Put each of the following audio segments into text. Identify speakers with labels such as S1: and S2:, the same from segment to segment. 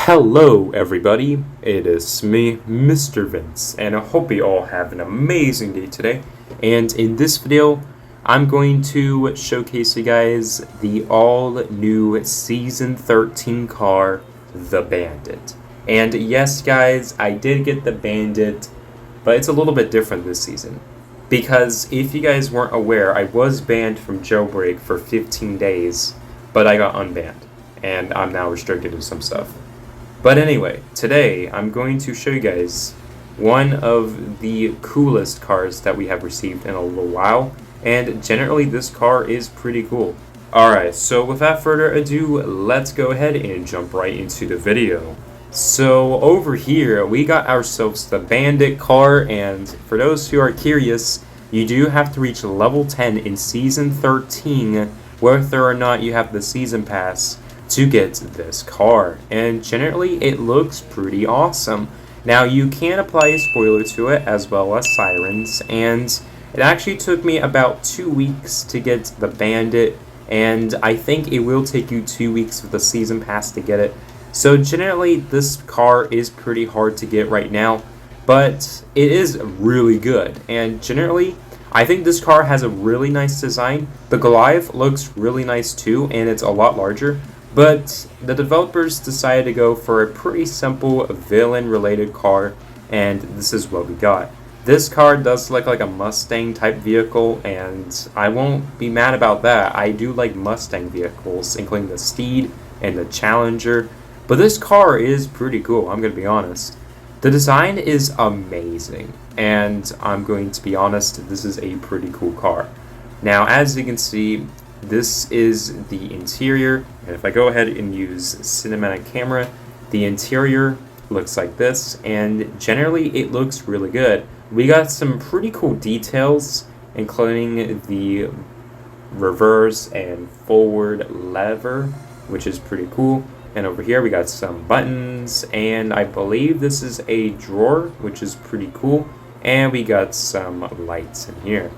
S1: Hello everybody, it is me, Mr. Vince, and I hope you all have an amazing day today. And in this video, I'm going to showcase you guys the all-new Season 13 car, the Bandit. And yes guys, I did get the Bandit, but it's a little bit different this season. Because if you guys weren't aware, I was banned from Jailbreak for 15 days, but I got unbanned, and I'm now restricted to some stuff. But anyway, today I'm going to show you guys one of the coolest cars that we have received in a little while, and generally this car is pretty cool. Alright, so without further ado, let's go ahead and jump right into the video. So over here, we got ourselves the Bandit car, and for those who are curious, you do have to reach level 10 in Season 13, whether or not you have the Season Pass, to get this car, and generally it looks pretty awesome. Now you can apply a spoiler to it as well as sirens, and it actually took me about 2 weeks to get the Bandit, and I think it will take you 2 weeks with the season pass to get it. So generally this car is pretty hard to get right now, but it is really good, and generally I think this car has a really nice design. The Goliath looks really nice too, and it's a lot larger. But the developers decided to go for a pretty simple villain-related car, and this is what we got. This car does look like a Mustang type vehicle, and I won't be mad about that. I do like Mustang vehicles, including the Steed and the Challenger, but this car is pretty cool, I'm going to be honest. The design is amazing, and I'm going to be honest, this is a pretty cool car. Now, as you can see, this is the interior, and if I go ahead and use cinematic camera, the interior looks like this, and generally it looks really good. We got some pretty cool details, including the reverse and forward lever, which is pretty cool. And over here we got some buttons, and I believe this is a drawer, which is pretty cool, and we got some lights in here.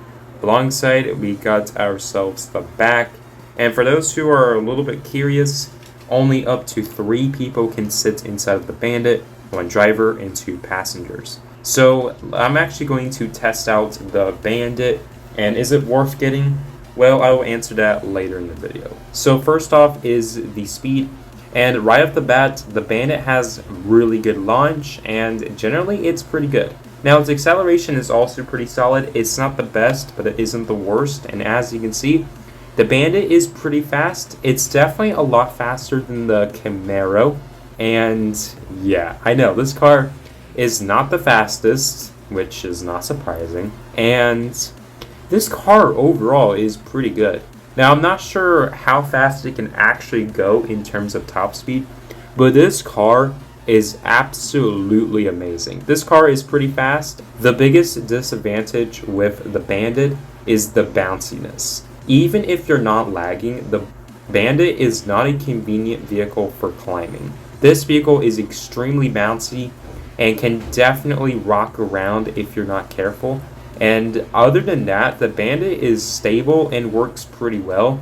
S1: Alongside, we got ourselves the back, and for those who are a little bit curious, only up to 3 people can sit inside of the Bandit, 1 driver and 2 passengers. So I'm actually going to test out the Bandit, and is it worth getting? Well, I will answer that later in the video. So first off is the speed, and right off the bat, the Bandit has really good launch, and generally it's pretty good. Now, its acceleration is also pretty solid. It's not the best, but it isn't the worst. And as you can see, the Bandit is pretty fast. It's definitely a lot faster than the Camaro. And yeah, I know, this car is not the fastest, which is not surprising. And this car overall is pretty good. Now, I'm not sure how fast it can actually go in terms of top speed, but this car is absolutely amazing. This car is pretty fast. The biggest disadvantage with the Bandit is the bounciness. Even if you're not lagging, the Bandit is not a convenient vehicle for climbing. This vehicle is extremely bouncy and can definitely rock around if you're not careful. And other than that, the Bandit is stable and works pretty well.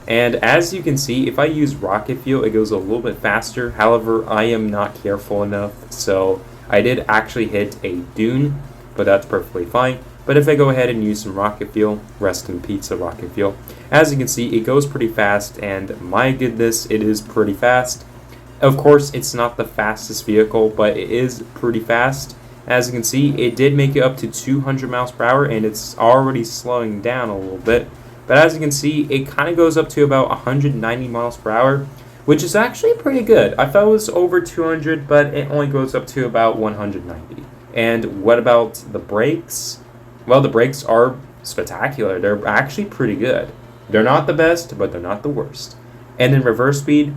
S1: And as you can see, if I use rocket fuel, it goes a little bit faster. However, I am not careful enough, so I did actually hit a dune, but that's perfectly fine. But if I go ahead and use some rocket fuel, rest in pizza rocket fuel, as you can see, it goes pretty fast, and my goodness, it is pretty fast. Of course, it's not the fastest vehicle, but it is pretty fast. As you can see, it did make it up to 200 miles per hour, and it's already slowing down a little bit. But as you can see, it kind of goes up to about 190 miles per hour, which is actually pretty good. I thought it was over 200, but it only goes up to about 190. And what about the brakes? Well, the brakes are spectacular. They're actually pretty good. They're not the best, but they're not the worst. And in reverse speed,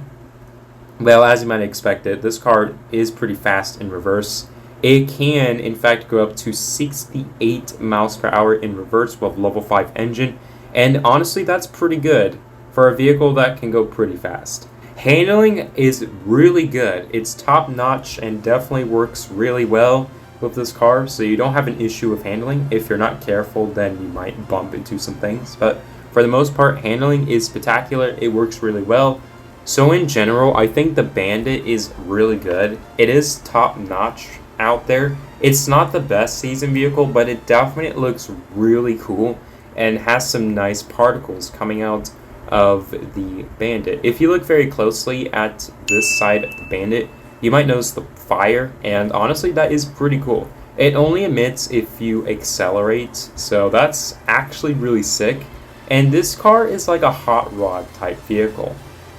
S1: well, as you might expect it, this car is pretty fast in reverse. It can, in fact, go up to 68 miles per hour in reverse with level 5 engine. And honestly, that's pretty good for a vehicle that can go pretty fast. Handling is really good. It's top notch and definitely works really well with this car, so you don't have an issue with handling. If you're not careful, then you might bump into some things. But for the most part, handling is spectacular. It works really well. So in general, I think the Bandit is really good. It is top notch out there. It's not the best season vehicle, but it definitely looks really cool and has some nice particles coming out of the Bandit. If you look very closely at this side of the Bandit, you might notice the fire, and honestly that is pretty cool. It only emits if you accelerate, so that's actually really sick. And this car is like a hot rod type vehicle.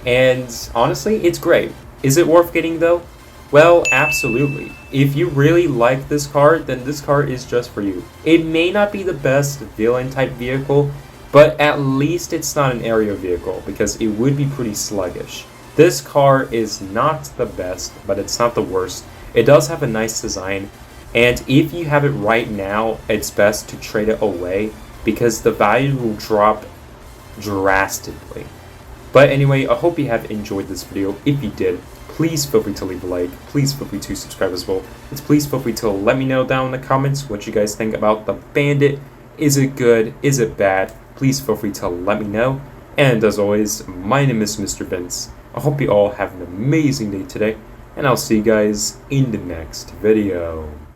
S1: And honestly, it's great. Is it worth getting though? Well, absolutely. If you really like this car, then this car is just for you. It may not be the best villain type vehicle, but at least it's not an aerial vehicle because it would be pretty sluggish. This car is not the best, but it's not the worst. It does have a nice design, and if you have it right now, it's best to trade it away because the value will drop drastically. But anyway, I hope you have enjoyed this video. If you did, please feel free to leave a like. Please feel free to subscribe as well. And please feel free to let me know down in the comments what you guys think about the Bandit. Is it good? Is it bad? Please feel free to let me know. And as always, my name is Mr. Vince. I hope you all have an amazing day today. And I'll see you guys in the next video.